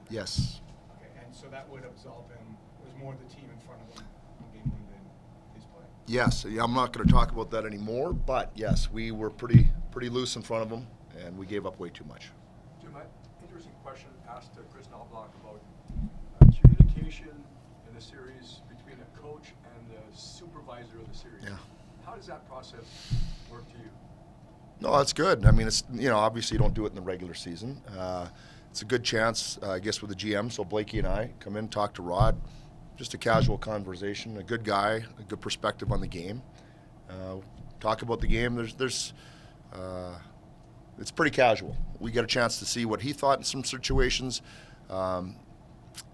Yes. Okay, and so that would absolve him. It was more the team in front of him in game one than his play. Yes. Yeah, I'm not going to talk about that anymore, but yes, we were pretty loose in front of him, and we gave up way too much. Jim, interesting question asked Chris Knobloch about communication in the series between a coach and the supervisor of the series. Yeah. How does that process work to you? No, that's good. I mean, it's, obviously you don't do it in the regular season. It's a good chance, I guess, with the GM. So Blakey and I come in, talk to Rod, just a casual conversation. A good guy, a good perspective on the game. Talk about the game. It's pretty casual. We get a chance to see what he thought in some situations, and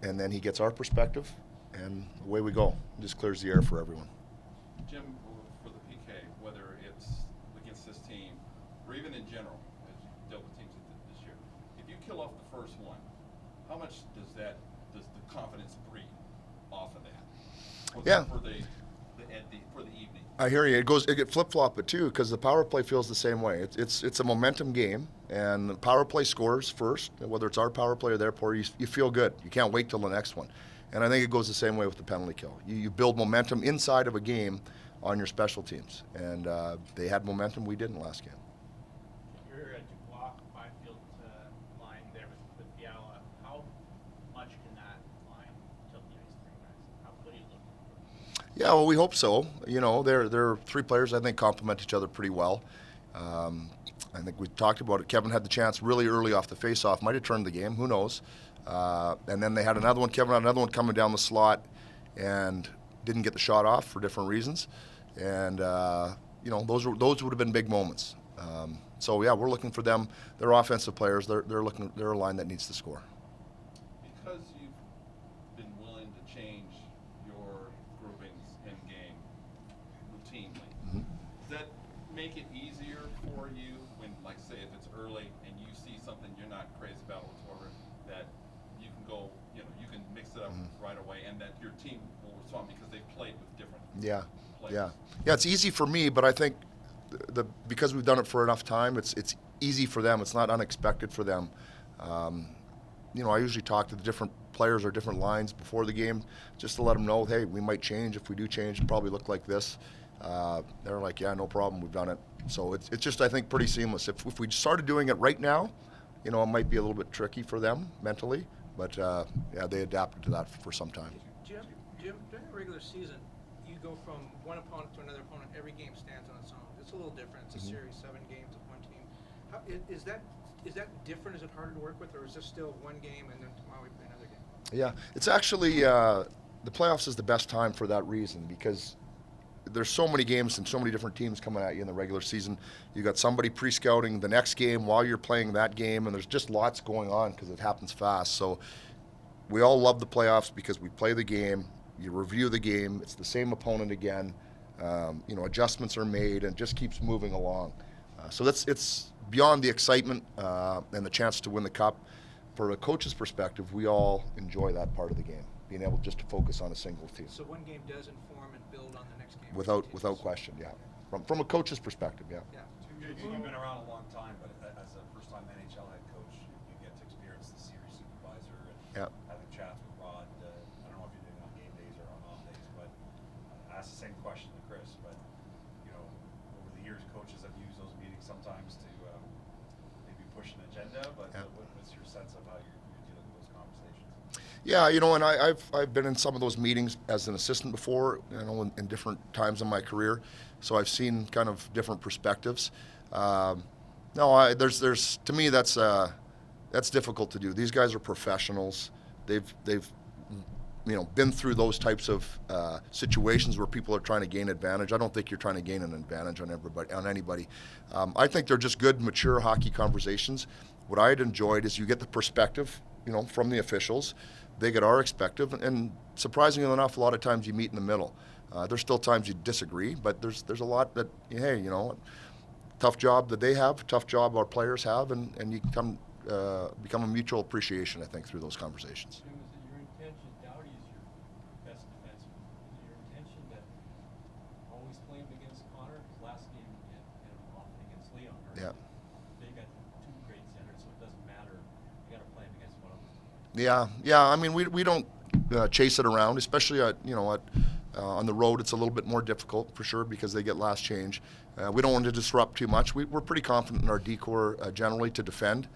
then he gets our perspective, and away we go. It just clears the air for everyone. Jim, for the PK, whether it's against this team or even in general, as you dealt with teams this year, if you kill off the first one, how much does the confidence breed off of that? Yeah. For the evening. I hear you. It get flip-flop it too, because the power play feels the same way. It's a momentum game, and the power play scores first, whether it's our power play or their power. You feel good. You can't wait till the next one. And I think it goes the same way with the penalty kill. You build momentum inside of a game on your special teams, and they had momentum. We didn't last game. You're at Dubois Byfield line there with Fiala. How much can that line tilt the ice for you guys? How good are you looking for? Yeah, well, we hope so. They're three players I think complement each other pretty well. I think we talked about it. Kevin had the chance really early off the face-off. Might have turned the game. Who knows? And then they had another one. Kevin had another one coming down the slot and didn't get the shot off for different reasons. And those would have been big moments. So yeah, we're looking for them. They're offensive players. They're a line that needs to score. Because you've been willing to change your groupings in game routinely, does that make it easier for you when, like, say, if it's early and you see something you're not crazy about whatsoever, that you can go, you can mix it up right away, and that your team will respond because they've played with different players? Yeah. It's easy for me, but I think because we've done it for enough time, it's easy for them. It's not unexpected for them. I usually talk to the different players or different lines before the game just to let them know, hey, we might change. If we do change, it'll probably look like this. They're like, yeah, no problem, we've done it. So it's just, I think, pretty seamless. If we started doing it right now, it might be a little bit tricky for them mentally, but they adapted to that for some time. Jim, during the regular season, you go from one opponent to another opponent. Every game stands on its own. It's a little different. It's a series, 7 games of one team. Is that different? Is it harder to work with, or is this still one game and then tomorrow we play another game? Yeah, it's actually the playoffs is the best time for that reason, because there's so many games and so many different teams coming at you in the regular season. You got somebody pre-scouting the next game while you're playing that game, and there's just lots going on because it happens fast. So we all love the playoffs because we play the game, you review the game, it's the same opponent again. Adjustments are made and it just keeps moving along. So it's beyond the excitement and the chance to win the cup. For a coach's perspective, we all enjoy that part of the game, being able just to focus on a single team. So one game does inform and build on the next game. Without question, yeah. From a coach's perspective, yeah. You've been around a long time, but as a first-time NHL head coach, you get to experience the series supervisor and having chats with Rod. I don't know if you did it on game days or on off days, but I asked the same question to Chris. But over the years, coaches have used those meetings sometimes to maybe push an agenda. But what's your sense of how you're dealing with those conversations? Yeah, and I've been in some of those meetings as an assistant before, in different times in my career, so I've seen kind of different perspectives. There's to me that's difficult to do. These guys are professionals. They've been through those types of situations where people are trying to gain advantage. I don't think you're trying to gain an advantage on anybody. I think they're just good, mature hockey conversations. What I had enjoyed is you get the perspective, from the officials. They get our perspective, and surprisingly enough, a lot of times you meet in the middle. There's still times you disagree, but there's a lot that, hey, tough job that they have, tough job our players have, and you can become a mutual appreciation, I think, through those conversations. Jim, is it your intention, Doughty is your best defenseman, is it your intention that always play him against Connor? Because last game you get him off against Leon, or Yeah. they got 2 great centers, so it doesn't matter. You got to play him against one of them. Yeah, I mean, we don't chase it around, especially on the road. It's a little bit more difficult for sure because they get last change. We don't want to disrupt too much. We're pretty confident in our D-core generally to defend.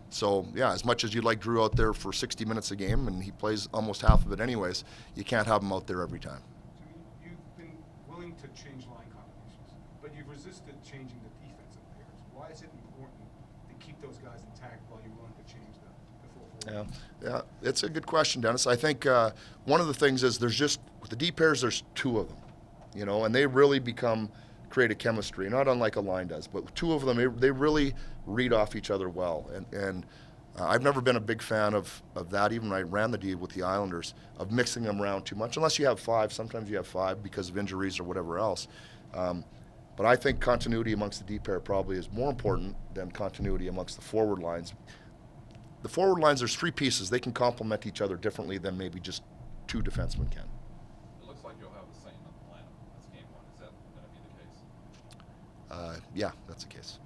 So yeah, as much as you'd like Drew out there for 60 minutes a game, and he plays almost half of it anyways, you can't have him out there every time. So you've been willing to change line combinations, but you've resisted changing the defensive pairs. Why is it important to keep those guys intact while you're willing to change the full forward? Yeah, it's a good question, Dennis. I think one of the things is there's just with the D pairs, there's two of them, and they really create a chemistry, not unlike a line does. But two of them, they really read off each other well. And I've never been a big fan of that, even when I ran the D with the Islanders, of mixing them around too much, unless you have five. Sometimes you have five because of injuries or whatever else. But I think continuity amongst the D pair probably is more important than continuity amongst the forward lines. The forward lines, there's three pieces. They can complement each other differently than maybe just two defensemen can. It looks like you'll have the same in the lineup. That's game one. Is that going to be the case? Yeah, that's the case.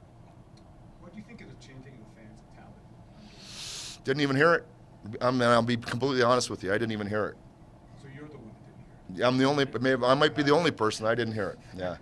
What do you think of the changing of the fans at Talbot? Didn't even hear it. I'll be completely honest with you. I didn't even hear it. So you're the one that didn't hear it. I'm the only. Maybe I might be the only person. I didn't hear it. Yeah.